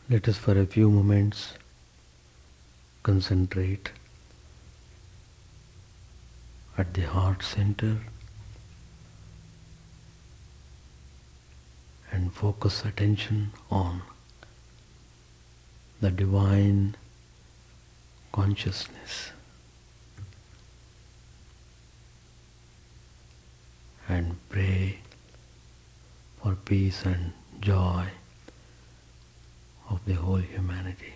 Let us for a few moments concentrate at the heart center and focus attention on the divine consciousness and pray for peace and joy of the whole humanity.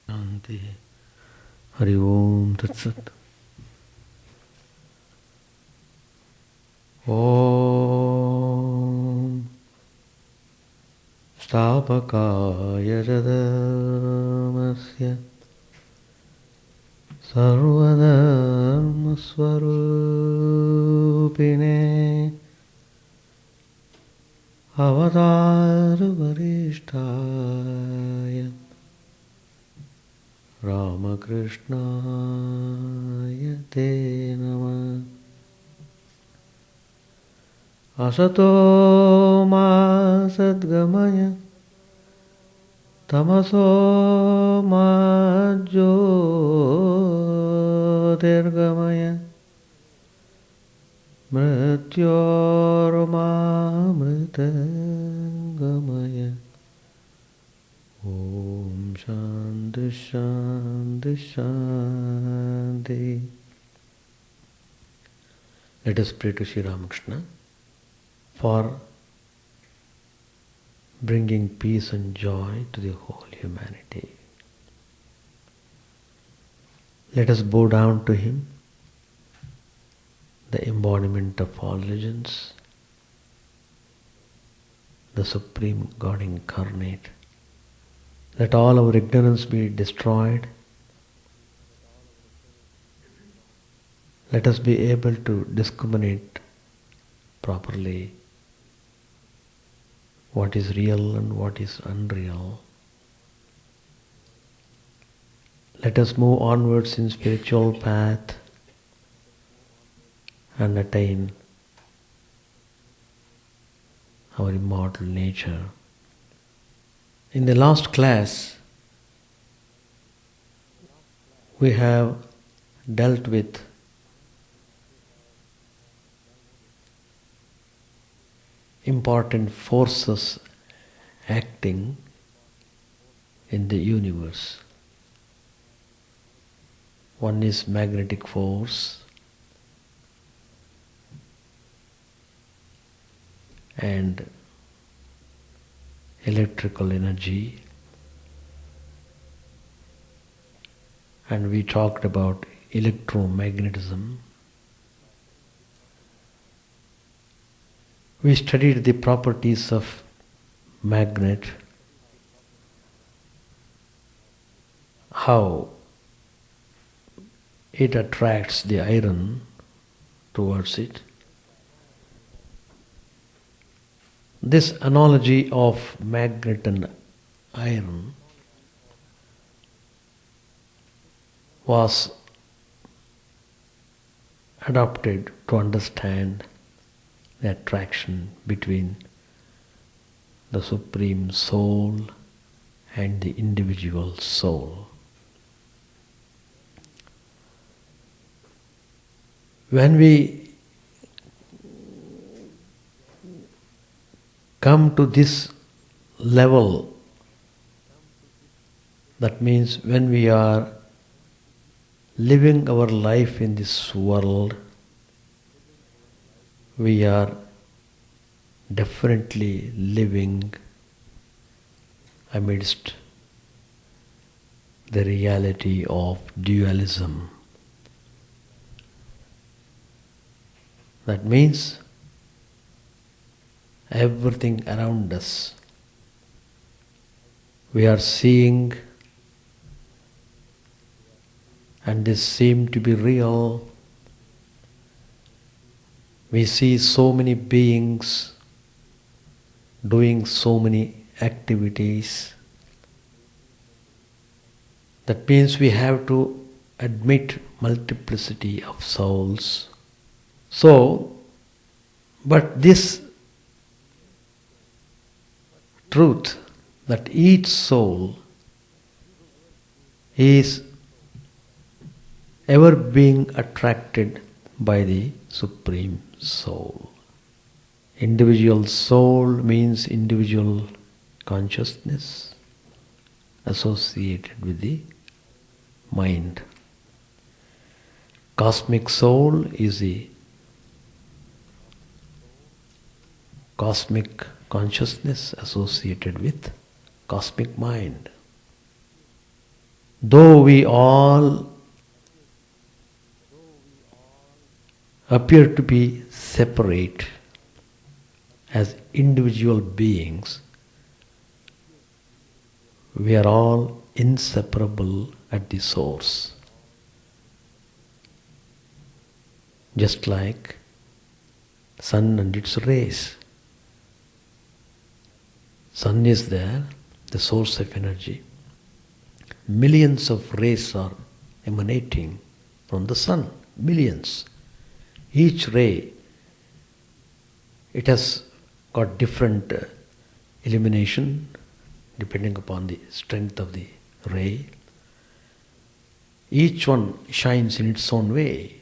Shanti. Hari Om Tat Sat. Om Stapakaya Jadamasya Sarvadharma Swarupine Avadara Varishtaya Ramakrishna Te Namah. Asato ma sadgamaya tamaso ma jyotirgamaya mrityorma mritangamaya. Om Shanti Shanti Shanti. Let us pray to Sri Ramakrishna for bringing peace and joy to the whole humanity. Let us bow down to him, the embodiment of all religions, the Supreme God incarnate. Let all our ignorance be destroyed. Let us be able to discriminate properly what is real and what is unreal. Let us move onwards in spiritual path and attain our immortal nature. In the last class, we have dealt with important forces acting in the universe. One is magnetic force and electrical energy, and we talked about electromagnetism. We studied the properties of magnet, how it attracts the iron towards it. This analogy of magnet and iron was adopted to understand the attraction between the Supreme Soul and the individual soul. When we come to this level, that means when we are living our life in this world, we are definitely living amidst the reality of dualism. That means everything around us we are seeing, and this seems to be real. We see so many beings doing so many activities. That means we have to admit multiplicity of souls. But this truth that each soul is ever being attracted by the Supreme Soul. Individual soul means individual consciousness associated with the mind. Cosmic soul is the cosmic consciousness associated with cosmic mind. Though we all appear to be separate as individual beings, we are all inseparable at the source. Just like sun and its rays. Sun is there, the source of energy. Millions of rays are emanating from the sun. Millions. Each ray, it has got different illumination depending upon the strength of the ray. Each one shines in its own way.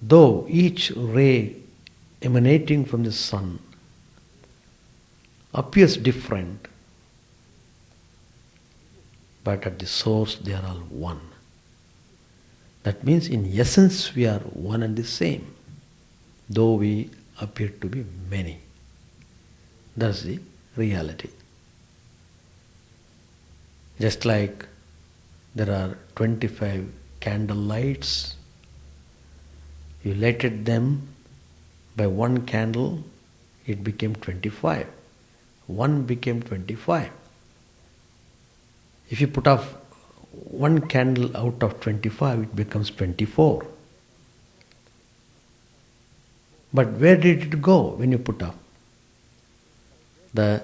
Though each ray emanating from the sun appears different, but at the source they are all one. That means in essence we are one and the same, though we appear to be many. That's the reality. Just like there are 25 candle lights, you lighted them by one candle, it became 25. One became 25. If you put off one candle out of 25, it becomes 24. But where did it go when you put off? The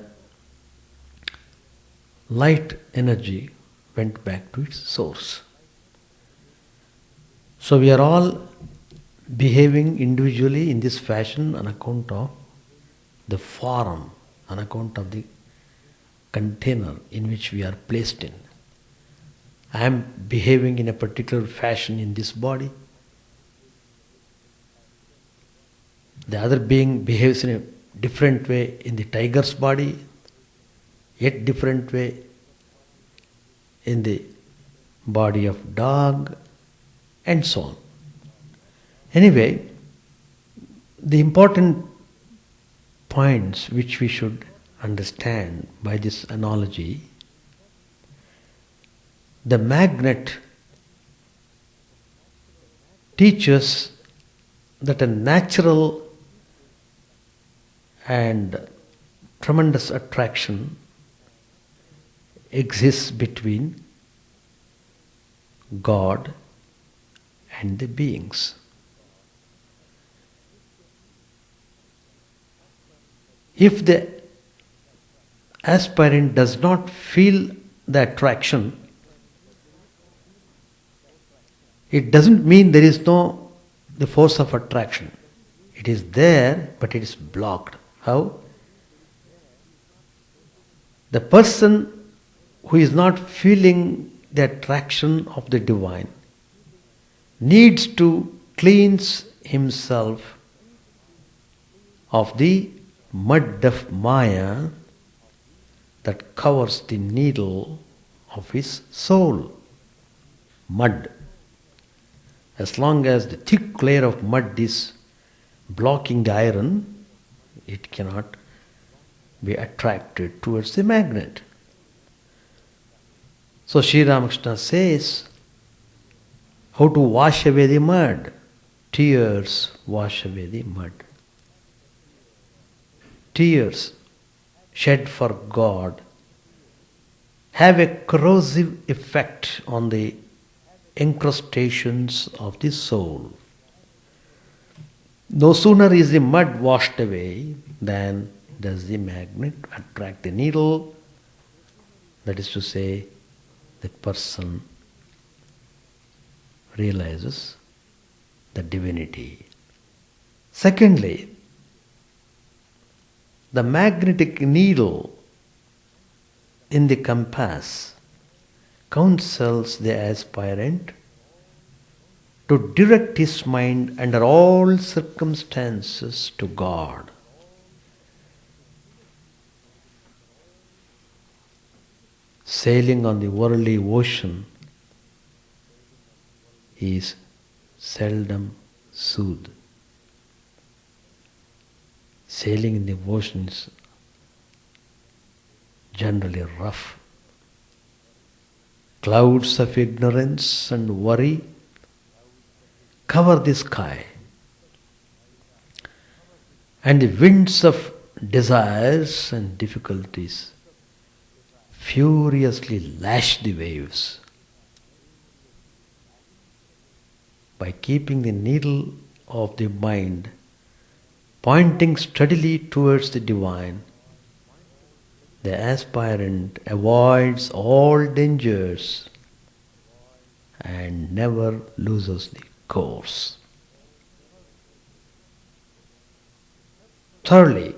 light energy went back to its source. So we are all behaving individually in this fashion on account of the form, on account of the container in which we are placed in. I am behaving in a particular fashion in this body. The other being behaves in a different way in the tiger's body, yet different way in the body of dog, and so on. Anyway, the important points which we should understand by this analogy, the magnet teaches that a natural and tremendous attraction exists between God and the beings. If the aspirant does not feel the attraction, it doesn't mean there is no the force of attraction. It is there, but it is blocked. How? The person who is not feeling the attraction of the divine needs to cleanse himself of the mud of Maya that covers the needle of his soul. Mud. As long as the thick layer of mud is blocking the iron, it cannot be attracted towards the magnet. So Sri Ramakrishna says, how to wash away the mud? Tears wash away the mud. Tears shed for God have a corrosive effect on the incrustations of the soul. No sooner is the mud washed away than does the magnet attract the needle. That is to say, the person realizes the divinity. Secondly, the magnetic needle in the compass counsels the aspirant to direct his mind under all circumstances to God. Sailing on the worldly ocean is seldom soothed. Sailing in the ocean is generally rough. Clouds of ignorance and worry cover the sky, and the winds of desires and difficulties furiously lash the waves. By keeping the needle of the mind pointing steadily towards the divine, the aspirant avoids all dangers and never loses the course. Thirdly,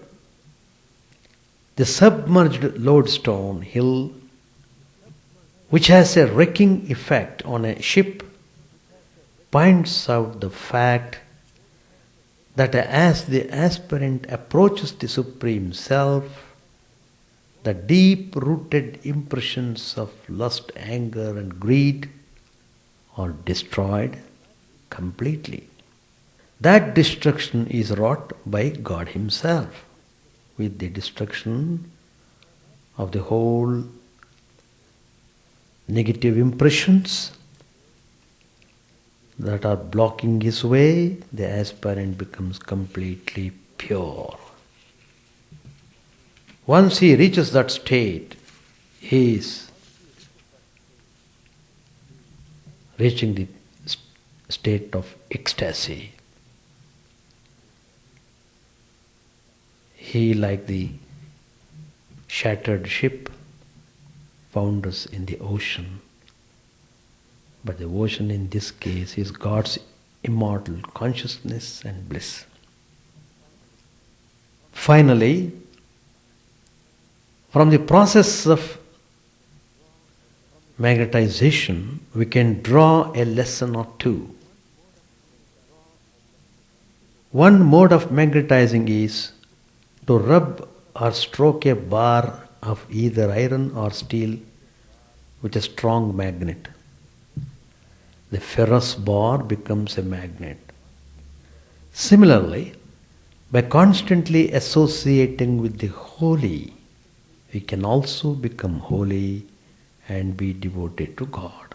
the submerged lodestone hill, which has a wrecking effect on a ship, points out the fact that as the aspirant approaches the Supreme Self, the deep-rooted impressions of lust, anger and greed are destroyed completely. That destruction is wrought by God Himself with the destruction of the whole negative impressions that are blocking his way. The aspirant becomes completely pure. Once he reaches that state, he is reaching the state of ecstasy. He, like the shattered ship, founders in the ocean. But the ocean in this case is God's immortal consciousness and bliss. Finally, from the process of magnetization, we can draw a lesson or two. One mode of magnetizing is to rub or stroke a bar of either iron or steel with a strong magnet. The ferrous bar becomes a magnet. Similarly, by constantly associating with the holy, we can also become holy and be devoted to God.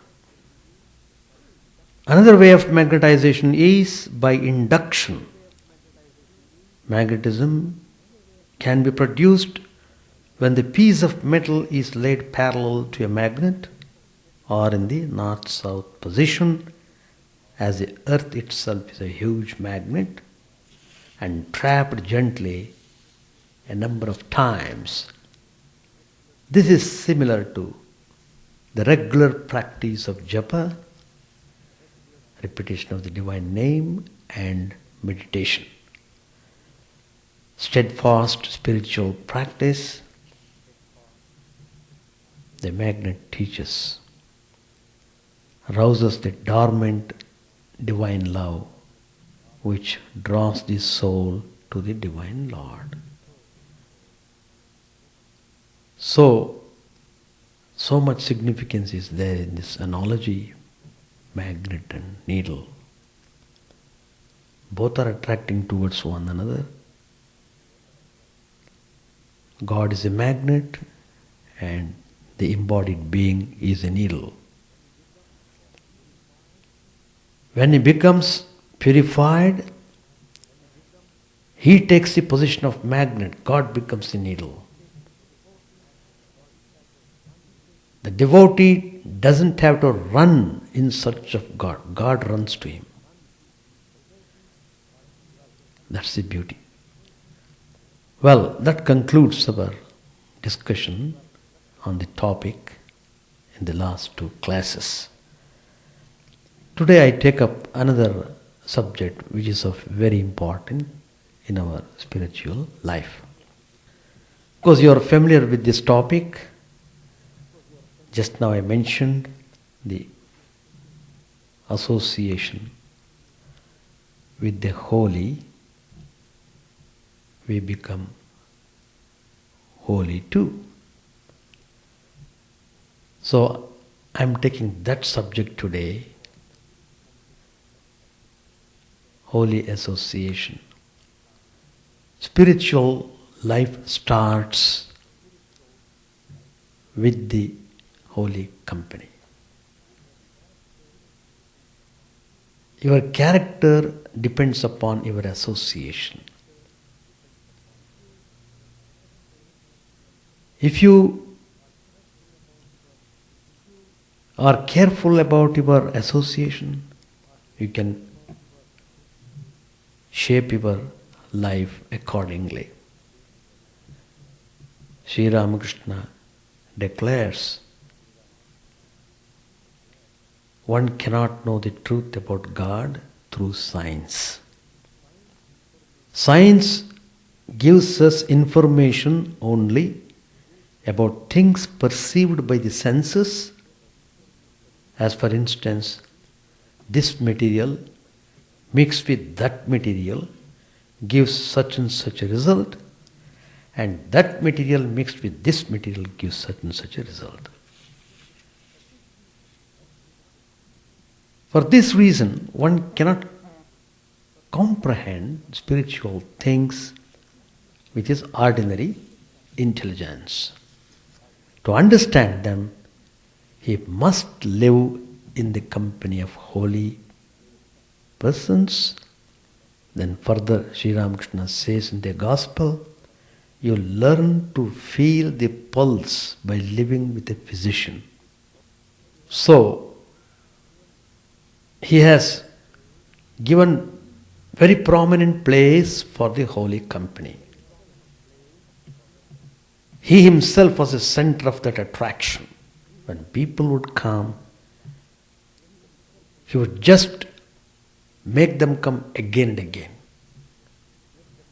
Another way of magnetization is by induction. Magnetism can be produced when the piece of metal is laid parallel to a magnet or in the north-south position, as the earth itself is a huge magnet, and trapped gently a number of times. This is similar to the regular practice of japa, repetition of the divine name, and meditation. Steadfast spiritual practice, the magnet teaches, rouses the dormant divine love which draws the soul to the divine Lord. So much significance is there in this analogy, magnet and needle. Both are attracting towards one another. God is a magnet and the embodied being is a needle. When he becomes purified, he takes the position of magnet, God becomes the needle. The devotee doesn't have to run in search of God, God runs to him. That's the beauty. Well, that concludes our discussion on the topic in the last two classes. Today I take up another subject which is of very important in our spiritual life. course, you are familiar with this topic. Just now I mentioned the association with the holy, we become holy too. So I am taking that subject today, holy association. Spiritual life starts with the holy company. Your character depends upon your association. If you are careful about your association, you can shape your life accordingly. Sri Ramakrishna declares, one cannot know the truth about God through science. Science gives us information only about things perceived by the senses, as for instance, this material mixed with that material gives such and such a result, and that material mixed with this material gives such and such a result. For this reason, one cannot comprehend spiritual things with his ordinary intelligence. To understand them, he must live in the company of holy persons. Then further, Sri Ramakrishna says in the Gospel, you learn to feel the pulse by living with a physician. So, he has given very prominent place for the holy company. He himself was the center of that attraction. When people would come, he would just make them come again and again.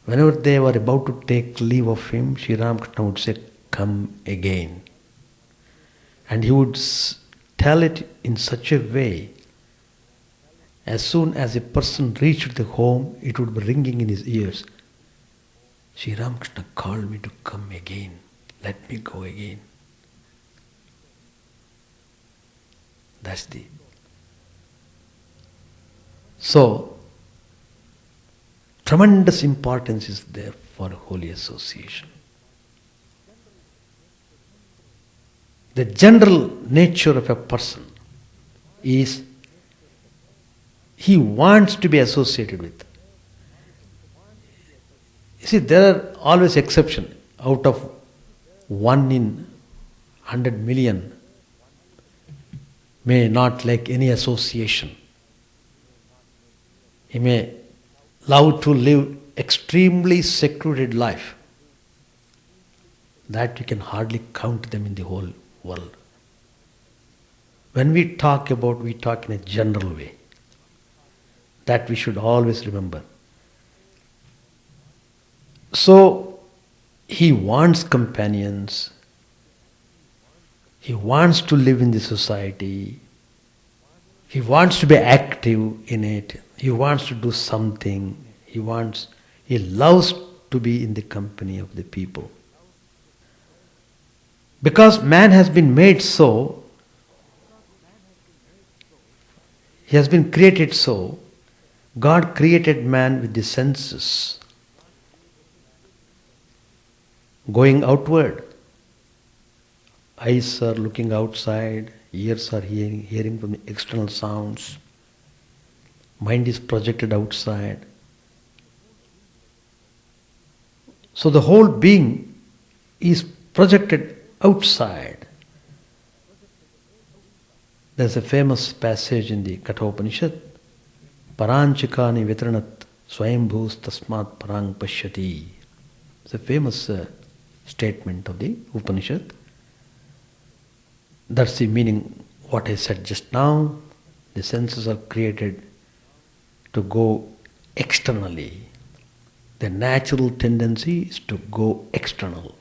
Whenever they were about to take leave of him, Sri Ramakrishna would say, come again. And he would tell it in such a way, as soon as a person reached the home, it would be ringing in his ears. Sri Ramakrishna called me to come again. Let me go again. That's the... So, tremendous importance is there for holy association. The general nature of a person is he wants to be associated with. You see, there are always exceptions. Out of 1 in 100 million may not like any association. He may love to live extremely secluded life. That you can hardly count them in the whole world. When we talk we talk in a general way. That we should always remember. So, he wants companions. He wants to live in the society. He wants to be active in it. He wants to do something. He loves to be in the company of the people. Because man has been made so, he has been created so, God created man with the senses going outward. Eyes are looking outside, ears are hearing from the external sounds, mind is projected outside. So the whole being is projected outside. There's a famous passage in the Kathopanishad, Paranchikani vitranat swayambhus tasmat parang pashyati. It's a famous statement of the Upanishad. That's the meaning what I said just now. The senses are created to go externally. The natural tendency is to go external.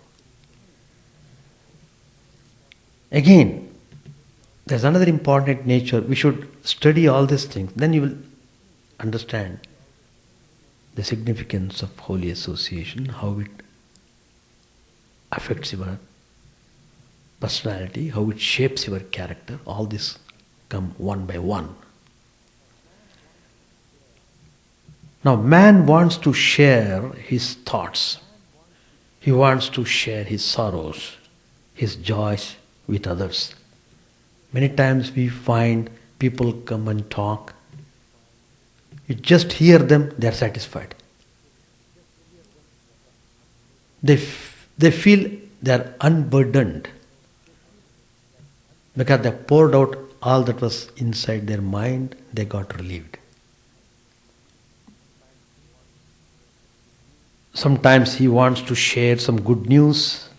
Again, there's another important nature. We should study all these things. Then you will understand the significance of holy association, how it affects your personality, how it shapes your character. All this come one by one. Now, man wants to share his thoughts. He wants to share his sorrows, his joys with others. Many times we find people come and talk. You just hear them, they are satisfied. They feel they are unburdened because they poured out all that was inside their mind, they got relieved. Sometimes he wants to share some good news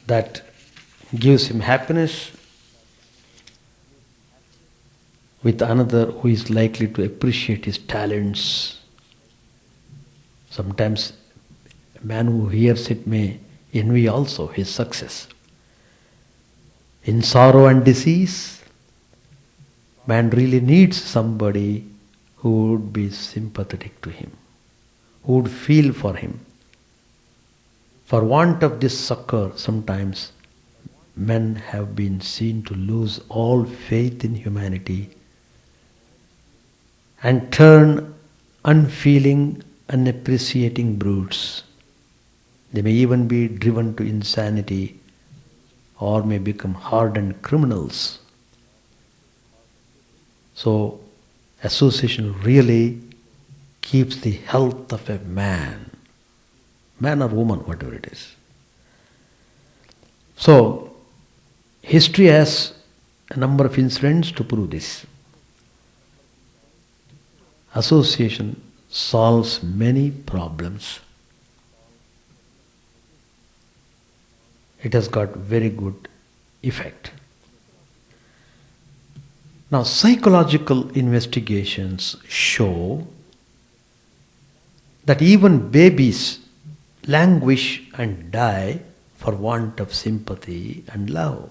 that gives him happiness with another who is likely to appreciate his talents. Sometimes a man who hears it may envy also his success. In sorrow and disease, man really needs somebody who would be sympathetic to him, who would feel for him. For want of this succor, sometimes men have been seen to lose all faith in humanity and turn unfeeling, unappreciating brutes. They may even be driven to insanity or may become hardened criminals. So, association really keeps the health of a man or woman, whatever it is. So, history has a number of incidents to prove this. Association solves many problems. It has got very good effect. Now, psychological investigations show that even babies languish and die for want of sympathy and love.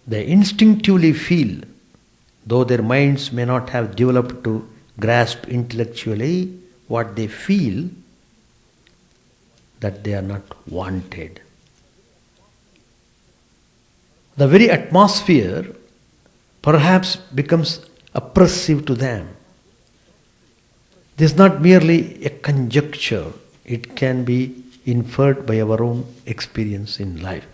They instinctively feel, though their minds may not have developed to grasp intellectually what they feel, that they are not wanted. The very atmosphere perhaps becomes oppressive to them. This is not merely a conjecture, it can be inferred by our own experience in life.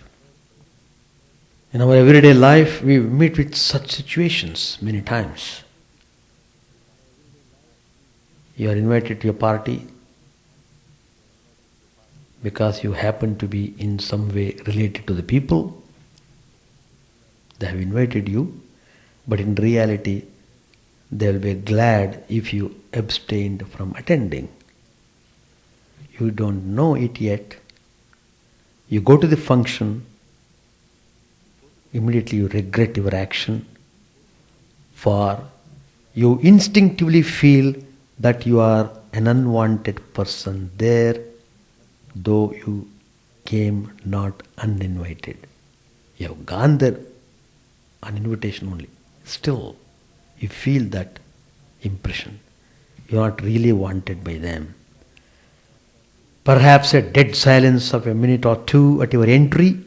In our everyday life, we meet with such situations many times. You are invited to a party because you happen to be in some way related to the people. They have invited you, but in reality, they will be glad if you abstained from attending. You don't know it yet. You go to the function, immediately you regret your action, for you instinctively feel that you are an unwanted person there, though you came not uninvited. You have gone there on invitation only. Still, you feel that impression. You are not really wanted by them. Perhaps a dead silence of a minute or two at your entry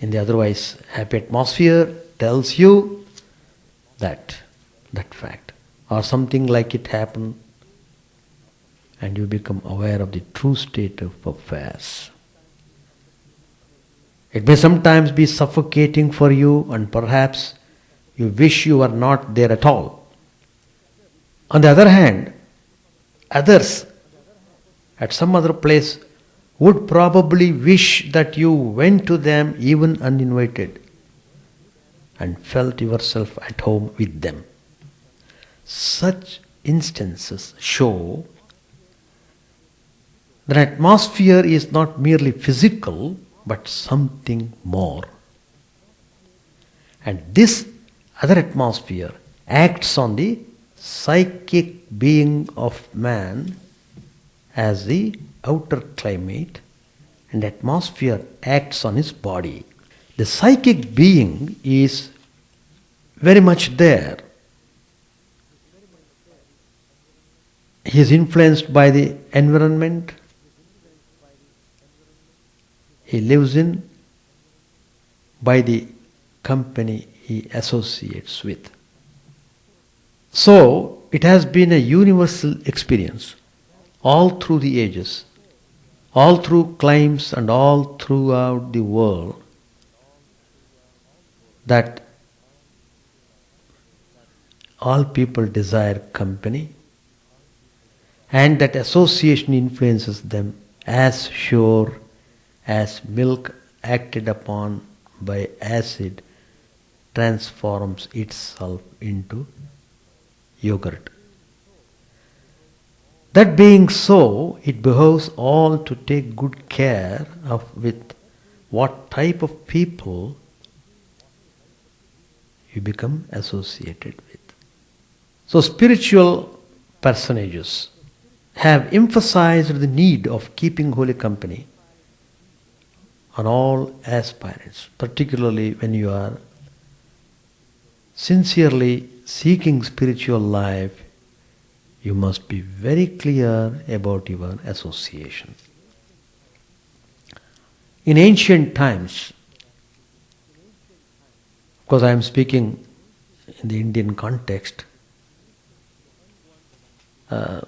in the otherwise happy atmosphere tells you that fact. Or something like it happened and you become aware of the true state of affairs. It may sometimes be suffocating for you and perhaps you wish you were not there at all. On the other hand, others at some other place would probably wish that you went to them even uninvited and felt yourself at home with them. Such instances show that atmosphere is not merely physical but something more. And this other atmosphere acts on the psychic being of man as the outer climate and atmosphere acts on his body. The psychic being is very much there. He is influenced by the environment he lives in, by the company he associates with. So, it has been a universal experience all through the ages, all through climes and all throughout the world, that all people desire company, and that association influences them as sure as milk acted upon by acid transforms itself into yogurt. That being so, it behoves all to take good care of with what type of people you become associated with. So spiritual personages have emphasized the need of keeping holy company on all aspirants, particularly when you are sincerely seeking spiritual life. You must be very clear about your association. In ancient times, because I am speaking in the Indian context, the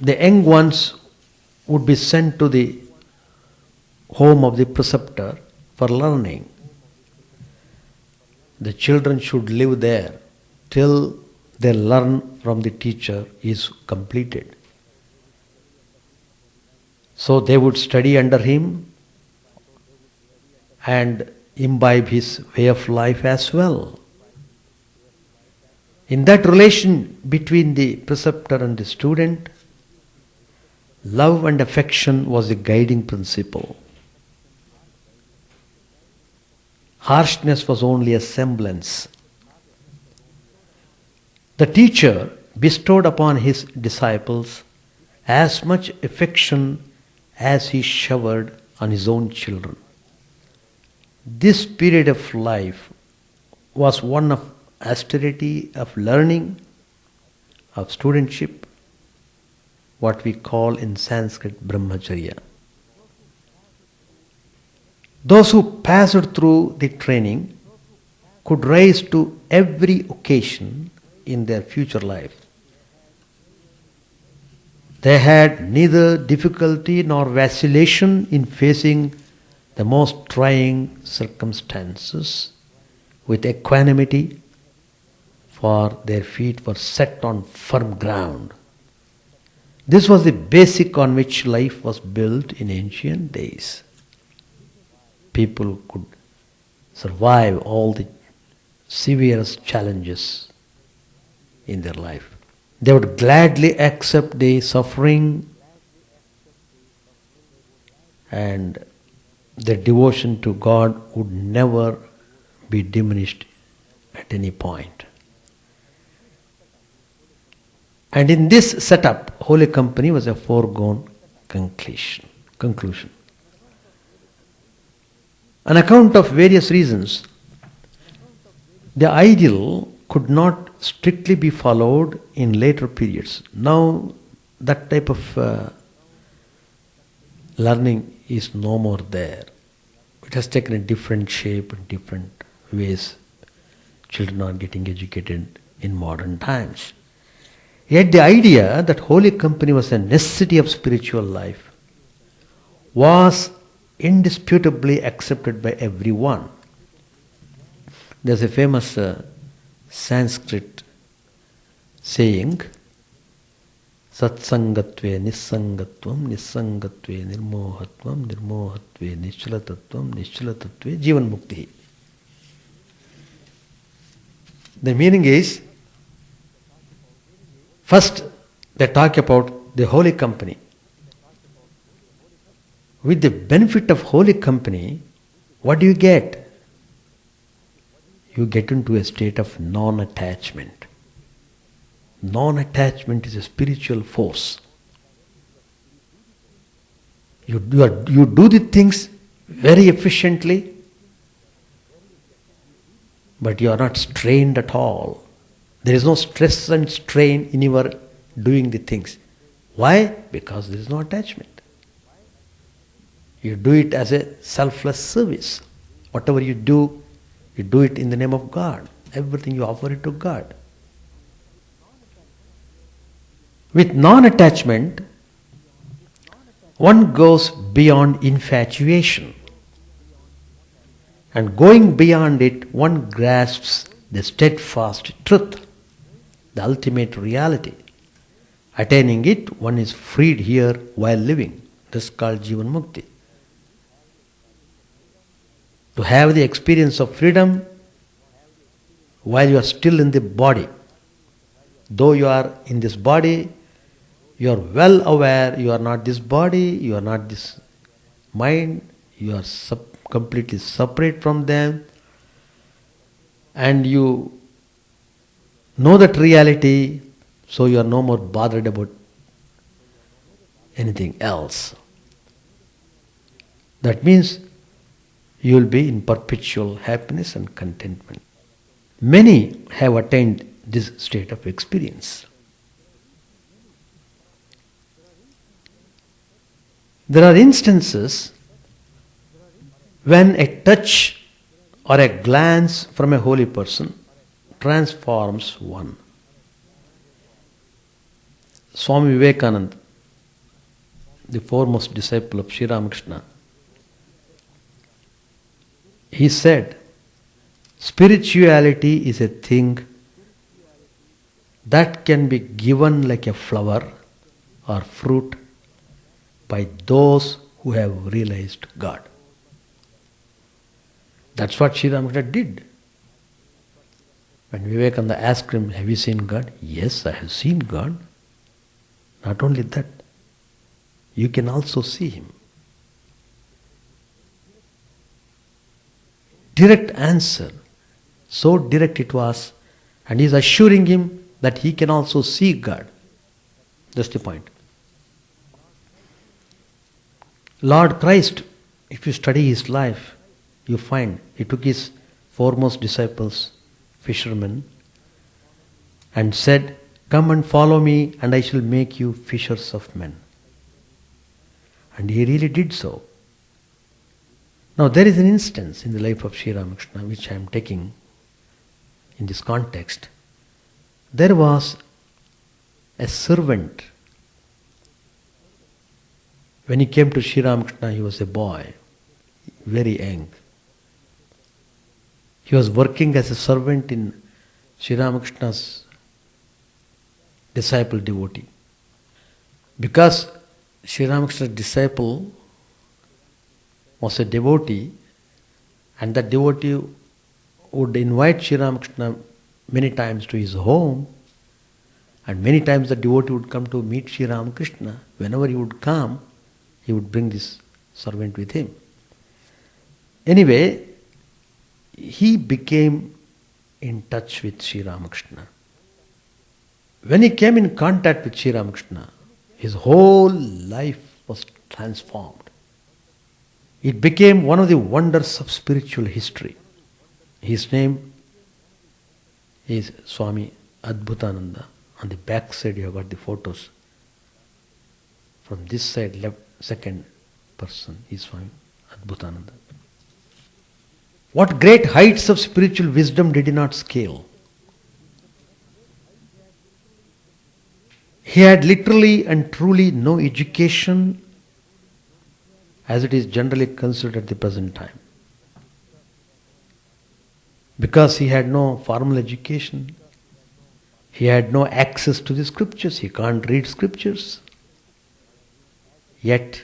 young ones would be sent to the home of the preceptor for learning. The children should live there till they learn from the teacher is completed. So they would study under him and imbibe his way of life as well. In that relation between the preceptor and the student, love and affection was a guiding principle. Harshness was only a semblance. The teacher bestowed upon his disciples as much affection as he showered on his own children. This period of life was one of austerity, of learning, of studentship, what we call in Sanskrit brahmacharya. Those who passed through the training could rise to every occasion in their future life. They had neither difficulty nor vacillation in facing the most trying circumstances with equanimity, for their feet were set on firm ground. This was the basic on which life was built in ancient days. People could survive all the severest challenges in their life. They would gladly accept the suffering, and their devotion to God would never be diminished at any point. And in this setup, holy company was a foregone conclusion. On account of various reasons, the ideal could not strictly be followed in later periods. Now, that type of learning is no more there. It has taken a different shape and different ways. Children are getting educated in modern times. Yet the idea that holy company was a necessity of spiritual life was indisputably accepted by everyone. There's a famous Sanskrit saying, Satsangatve nissangatvam, nissangatve nirmohatvam, nirmohatve nischalatatvam, nischalatatve jivan mukti. The meaning is, first they talk about the holy company. With the benefit of holy company, what do you get? You get into a state of non-attachment. Non-attachment is a spiritual force. You do the things very efficiently, but you are not strained at all. There is no stress and strain in your doing the things. Why? Because there is no attachment. You do it as a selfless service. Whatever you do it in the name of God. Everything you offer it to God. With non-attachment, one goes beyond infatuation. And going beyond it, one grasps the steadfast truth, the ultimate reality. Attaining it, one is freed here while living. This is called Jivan Mukti. To have the experience of freedom while you are still in the body. Though you are in this body, you are well aware you are not this body, you are not this mind, you are completely separate from them, and you know that reality, so you are no more bothered about anything else. That means you will be in perpetual happiness and contentment. Many have attained this state of experience. There are instances when a touch or a glance from a holy person transforms one. Swami Vivekananda, the foremost disciple of Sri Ramakrishna, he said, spirituality is a thing that can be given like a flower or fruit by those who have realized God. That's what Sri Ramakrishna did. When Vivekananda asked him, have you seen God? Yes, I have seen God. Not only that, you can also see Him. Direct answer. So direct it was. And he is assuring him that he can also see God. That's the point. Lord Christ, if you study His life, you find He took His foremost disciples, fishermen, and said, come and follow me and I shall make you fishers of men. And He really did so. Now there is an instance in the life of Sri Ramakrishna which I am taking in this context. There was a servant. When he came to Sri Ramakrishna, he was a boy, very young. He was working as a servant in Sri Ramakrishna's disciple devotee. Because Sri Ramakrishna's disciple was a devotee, and that devotee would invite Sri Ramakrishna many times to his home, and many times the devotee would come to meet Sri Ramakrishna. Whenever he would come, he would bring this servant with him. Anyway, he became in touch with Sri Ramakrishna. When he came in contact with Sri Ramakrishna, his whole life was transformed. It became one of the wonders of spiritual history. His name is Swami Adbhutananda. On the back side you have got the photos. From this side, left, second person is Swami Adbhutananda. What great heights of spiritual wisdom did he not scale? He had literally and truly no education as it is generally considered at the present time. Because he had no formal education, he had no access to the scriptures, he can't read scriptures. Yet,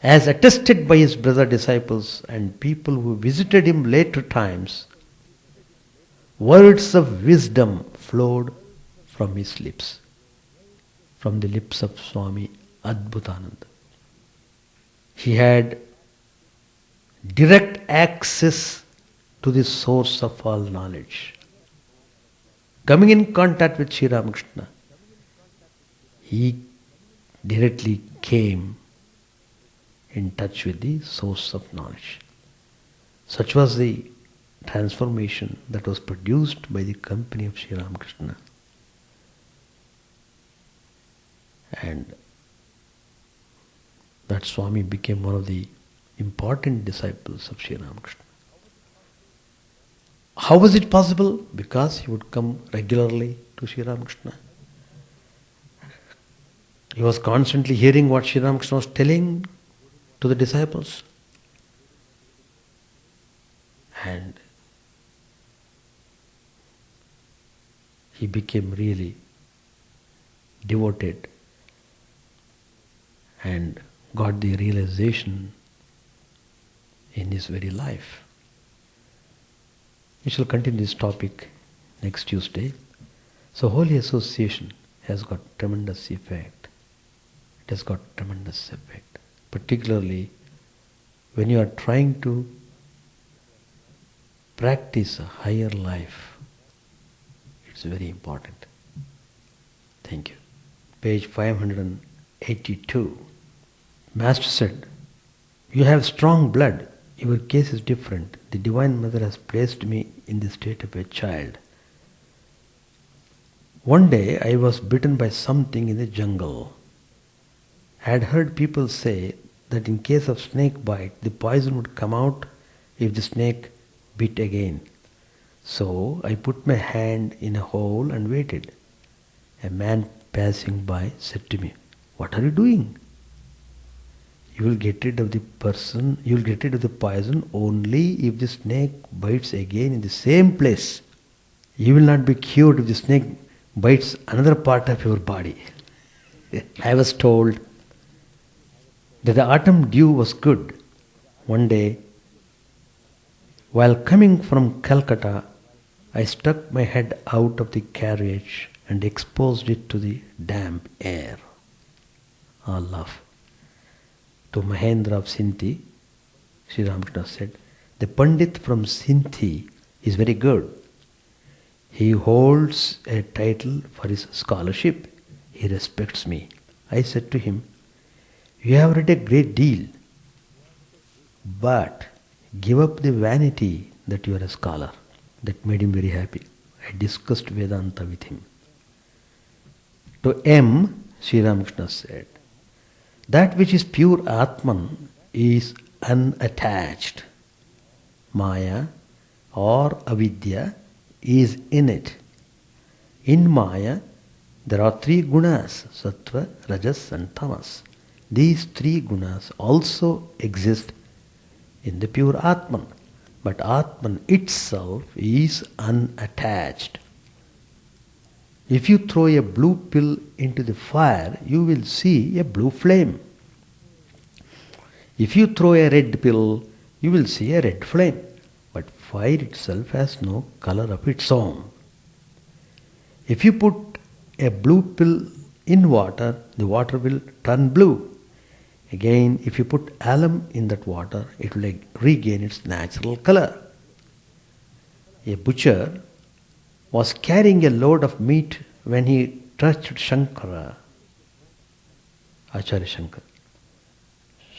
as attested by his brother disciples and people who visited him later times, words of wisdom flowed from his lips, from the lips of Swami Adbhutananda. He had direct access to the source of all knowledge. Coming in contact with Sri Ramakrishna, he directly came in touch with the source of knowledge. Such was the transformation that was produced by the company of Sri Ramakrishna. And that Swami became one of the important disciples of Sri Ramakrishna. How was it possible? Because he would come regularly to Sri Ramakrishna. He was constantly hearing what Sri Ramakrishna was telling to the disciples. And he became really devoted and got the realization in his very life. We shall continue this topic next Tuesday. So holy association has got tremendous effect. It has got tremendous effect. Particularly when you are trying to practice a higher life. It's very important. Thank you. Page 582. Master said, "You have strong blood. Your case is different. The Divine Mother has placed me in the state of a child. One day I was bitten by something in the jungle. I had heard people say that in case of snake bite, the poison would come out if the snake bit again. So I put my hand in a hole and waited. A man passing by said to me, 'What are you doing? You will get rid of the poison only if the snake bites again in the same place. You will not be cured if the snake bites another part of your body.' I was told that the autumn dew was good. One day, while coming from Calcutta, I stuck my head out of the carriage and exposed it to the damp air." All laugh. To Mahendra of Sinti, Sri Ramakrishna said, "The Pandit from Sinti is very good. He holds a title for his scholarship. He respects me." I said to him, "You have read a great deal, but give up the vanity that you are a scholar." That made him very happy. I discussed Vedanta with him. To M, Sri Ramakrishna said, "That which is pure Atman is unattached. Maya or avidya is in it. In Maya there are three gunas, sattva, rajas and tamas. These three gunas also exist in the pure Atman, but Atman itself is unattached. If you throw a blue pill into the fire, you will see a blue flame. If you throw a red pill, you will see a red flame. But fire itself has no color of its own. If you put a blue pill in water, the water will turn blue. Again, if you put alum in that water, it will regain its natural color. A butcher was carrying a load of meat when he touched Shankara, Acharya Shankara.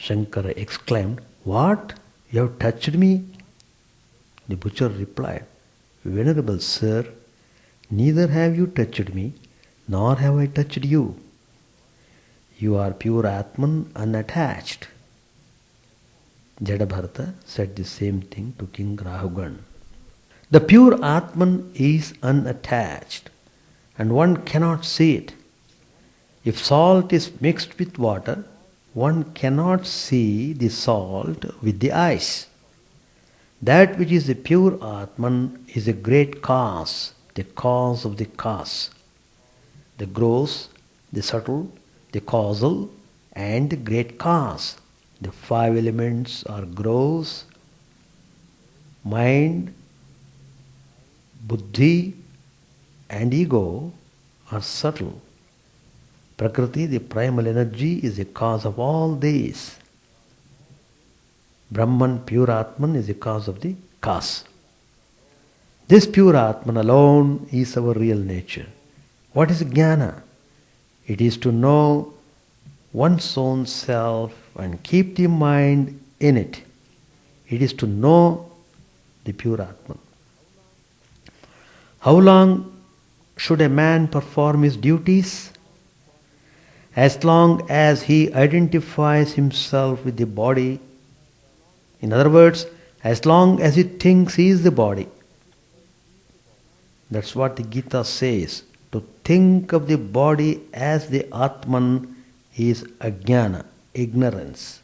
Shankara exclaimed, "What? You have touched me?" The butcher replied, "Venerable sir, neither have you touched me, nor have I touched you. You are pure Atman, unattached." Jadabharata said the same thing to King Rahugan. The pure Atman is unattached, and one cannot see it. If salt is mixed with water, one cannot see the salt with the eyes. That which is the pure Atman is a great cause, the cause of the cause. The gross, the subtle, the causal, and the great cause. The five elements are gross, mind, buddhi, and ego are subtle. Prakriti, the primal energy, is the cause of all these. Brahman, pure Atman, is the cause of the cause. This pure Atman alone is our real nature. What is jnana? It is to know one's own self and keep the mind in it. It is to know the pure Atman. How long should a man perform his duties? As long as he identifies himself with the body. In other words, as long as he thinks he is the body. That's what the Gita says. To think of the body as the Atman is ajnana, ignorance.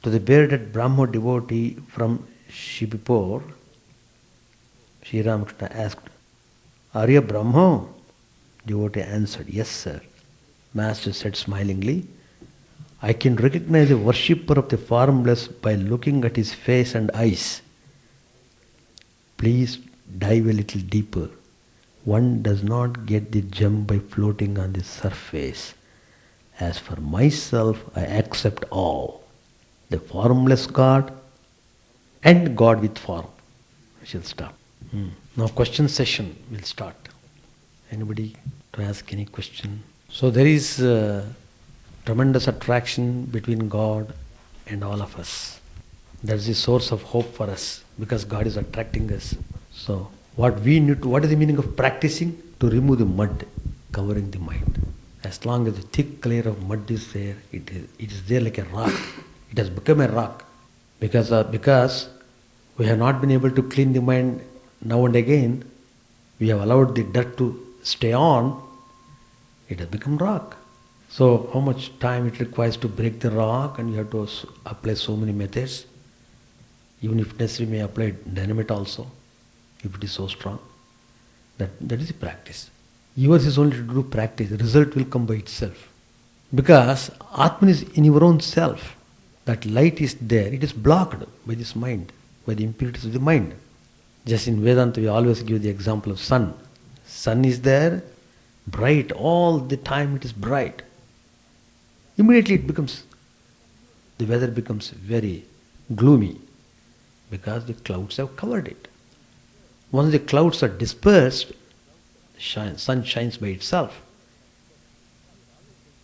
To the bearded Brahmo devotee from Shibipur, Sri Ramakrishna asked, "Are you a Brahmo?" Devotee answered, "Yes, sir." Master said smilingly, "I can recognize a worshipper of the formless by looking at his face and eyes. Please dive a little deeper. One does not get the gem by floating on the surface. As for myself, I accept all. The formless God and God with form." We shall start. Now question session will start. Anybody to ask any question? So there is tremendous attraction between God and all of us. That's the source of hope for us because God is attracting us. So what is the meaning of practicing? To remove the mud covering the mind. As long as the thick layer of mud is there, it is there like a rock. It has become a rock because we have not been able to clean the mind now and again. We have allowed the dirt to stay on. It has become rock. So how much time it requires to break the rock, and you have to apply so many methods. Even if necessary, may apply dynamite also, if it is so strong. That is the practice. Yours is only to do practice. The result will come by itself. Because Atman is in your own self. That light is there. It is blocked by this mind, by the impurities of the mind. Just in Vedanta, we always give the example of sun. Sun is there, bright, all the time it is bright. Immediately the weather becomes very gloomy because the clouds have covered it. Once the clouds are dispersed, the sun shines by itself.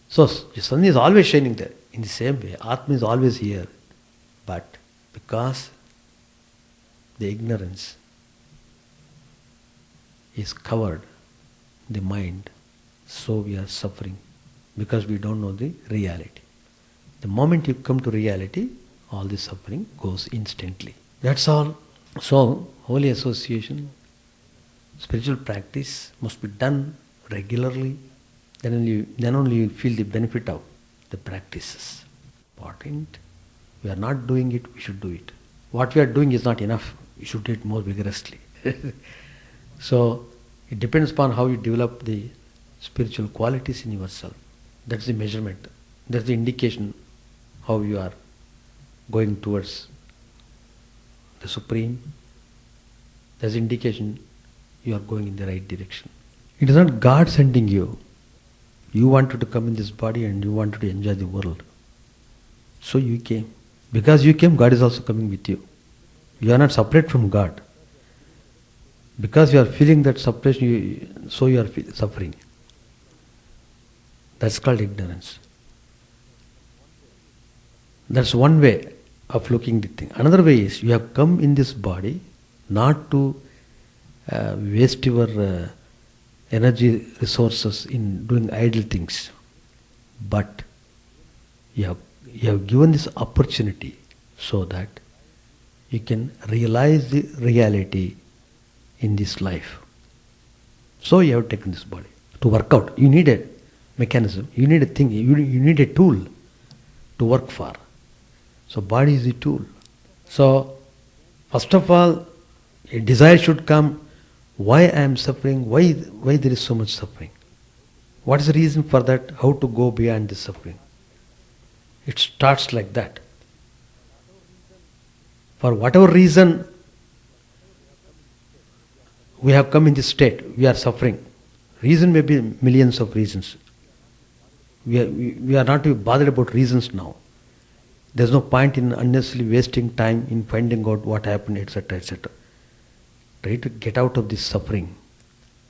So the sun is always shining there. In the same way, Atma is always here. But because the ignorance is covered, the mind, so we are suffering because we don't know the reality. The moment you come to reality, all the suffering goes instantly. That's all. So, holy association, spiritual practice must be done regularly. Then only you feel the benefit of the practices. Important. We are not doing it, we should do it. What we are doing is not enough. We should do it more vigorously. So, it depends upon how you develop the spiritual qualities in yourself. That's the measurement. That's the indication how you are going towards the Supreme. That's the indication you are going in the right direction. It is not God sending you. You wanted to come in this body and you wanted to enjoy the world. So you came. Because you came, God is also coming with you. You are not separate from God. Because you are feeling that separation, so you are suffering. That's called ignorance. That's one way of looking at the thing. Another way is you have come in this body not to waste your energy resources in doing idle things, but you have given this opportunity so that you can realize the reality in this life. So you have taken this body to work out. You need a mechanism, you need a thing, you need a tool to work for. So body is the tool. So first of all, a desire should come. Why I am suffering? Why there is so much suffering? What is the reason for that? How to go beyond this suffering? It starts like that. For whatever reason we have come in this state, we are suffering. Reason may be millions of reasons. We are not to be bothered about reasons now. There is no point in unnecessarily wasting time in finding out what happened, etc., etc. Try to get out of this suffering.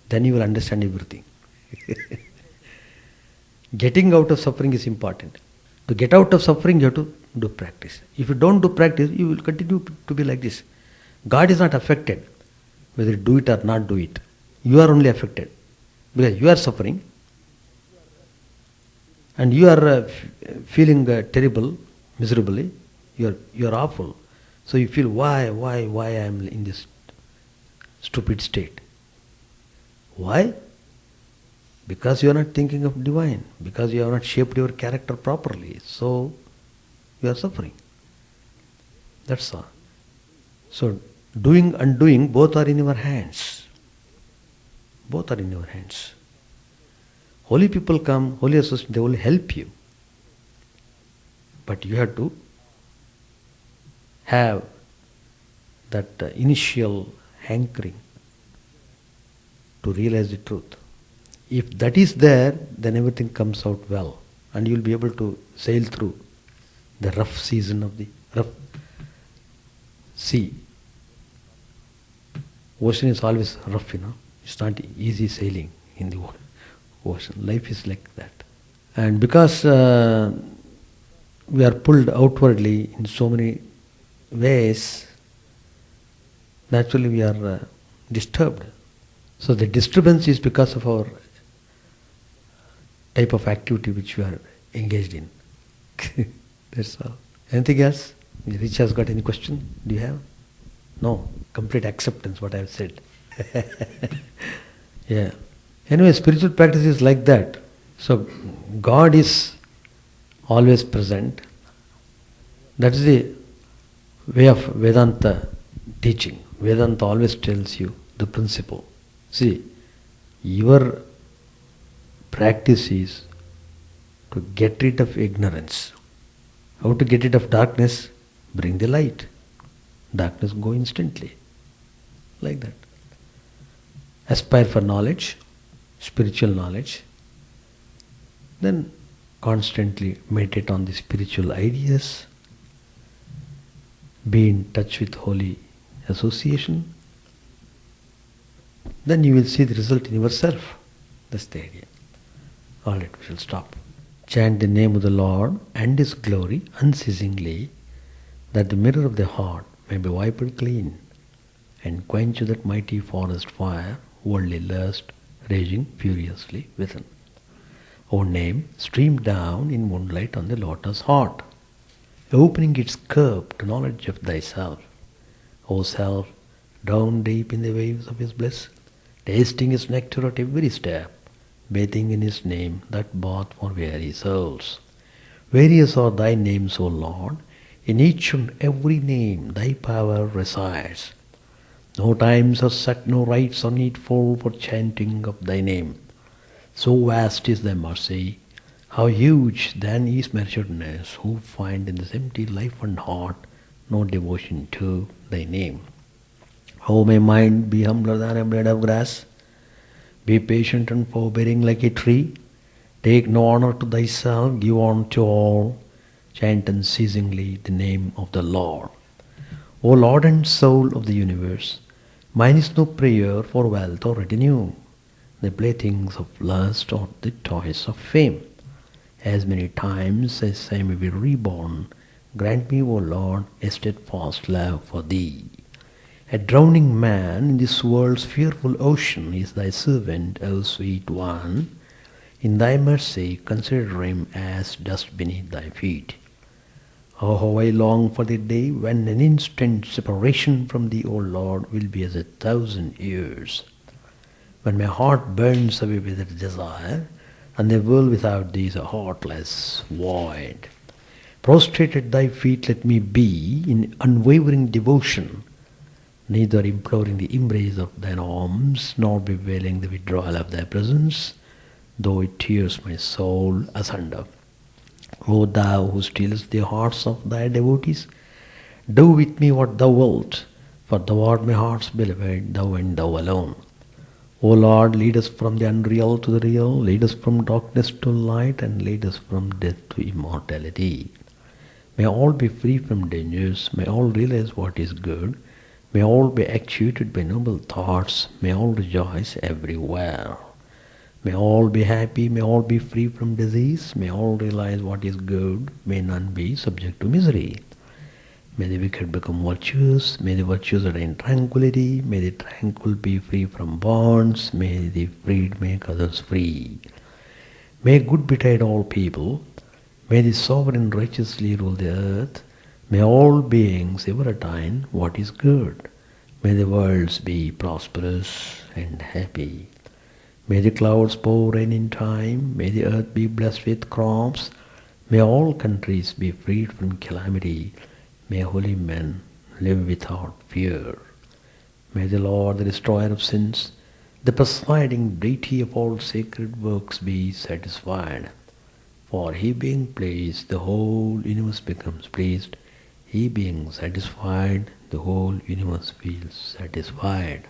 Then you will understand everything. Getting out of suffering is important. To get out of suffering, you have to do practice. If you don't do practice, you will continue to be like this. God is not affected whether you do it or not do it. You are only affected because you are suffering and you are feeling terrible, miserably. You are awful. So you feel why I am in this stupid state. Why? Because you are not thinking of divine, because you have not shaped your character properly. So you are suffering. That's all. So doing and doing both are in your hands. Both are in your hands. Holy people come, holy associates, they will help you. But you have to have that initial hankering to realize the truth. If that is there, then everything comes out well and you will be able to sail through the rough season of the rough sea. Ocean is always rough, It's not easy sailing in the ocean. Life is like that. And because we are pulled outwardly in so many ways, naturally we are disturbed. So the disturbance is because of our type of activity which we are engaged in. That's all. Anything else? Rich has got any question? Do you have? No. Complete acceptance what I have said. Yeah. Anyway, spiritual practice is like that. So God is always present. That is the way of Vedanta teaching. Vedanta always tells you the principle. See, your practice is to get rid of ignorance. How to get rid of darkness? Bring the light. Darkness go instantly. Like that. Aspire for knowledge, spiritual knowledge. Then constantly meditate on the spiritual ideas. Be in touch with holy association. Then you will see the result in yourself. That's the idea. Alright, we shall stop. Chant the name of the Lord and His glory unceasingly, that the mirror of the heart may be wiped clean, and quench that mighty forest fire, worldly lust, raging furiously within. O name, stream down in moonlight on the lotus heart, opening its curve to knowledge of thyself. O self, down deep in the waves of His bliss, tasting His nectar at every step, bathing in His name, that bath for weary souls. Various are thy names, O Lord, in each and every name thy power resides. No times are set, no rites are needful for chanting of thy name. So vast is thy mercy, how huge then is measuredness, who find in this empty life and heart no devotion to thy name. O my mind, be humbler than a blade of grass, be patient and forbearing like a tree, take no honor to thyself, give honor to all, chant unceasingly the name of the Lord. O Lord and soul of the universe, mine is no prayer for wealth or retinue, the playthings of lust or the toys of fame. As many times as I may be reborn, grant me, O Lord, a steadfast love for Thee. A drowning man in this world's fearful ocean is Thy servant, O sweet one. In Thy mercy consider him as dust beneath Thy feet. Oh, how I long for the day when an instant separation from Thee, O Lord, will be as 1,000 years. When my heart burns away with its desire, and the world without Thee is a heartless void. Prostrate at Thy feet let me be in unwavering devotion, neither imploring the embrace of Thine arms, nor bewailing the withdrawal of Thy presence, though it tears my soul asunder. O Thou who steelest the hearts of Thy devotees, do with me what Thou wilt, for Thou art my heart's beloved, Thou and Thou alone. O Lord, lead us from the unreal to the real, lead us from darkness to light, and lead us from death to immortality. May all be free from dangers, may all realize what is good, may all be actuated by noble thoughts, may all rejoice everywhere. May all be happy, may all be free from disease, may all realize what is good, may none be subject to misery. May the wicked become virtuous, may the virtuous attain tranquility, may the tranquil be free from bonds, may the freed make others free. May good betide all people, may the sovereign righteously rule the earth, may all beings ever attain what is good, may the worlds be prosperous and happy. May the clouds pour rain in time, may the earth be blessed with crops, may all countries be freed from calamity, may holy men live without fear. May the Lord, the destroyer of sins, the presiding deity of all sacred works be satisfied. For he being pleased, the whole universe becomes pleased. He being satisfied, the whole universe feels satisfied.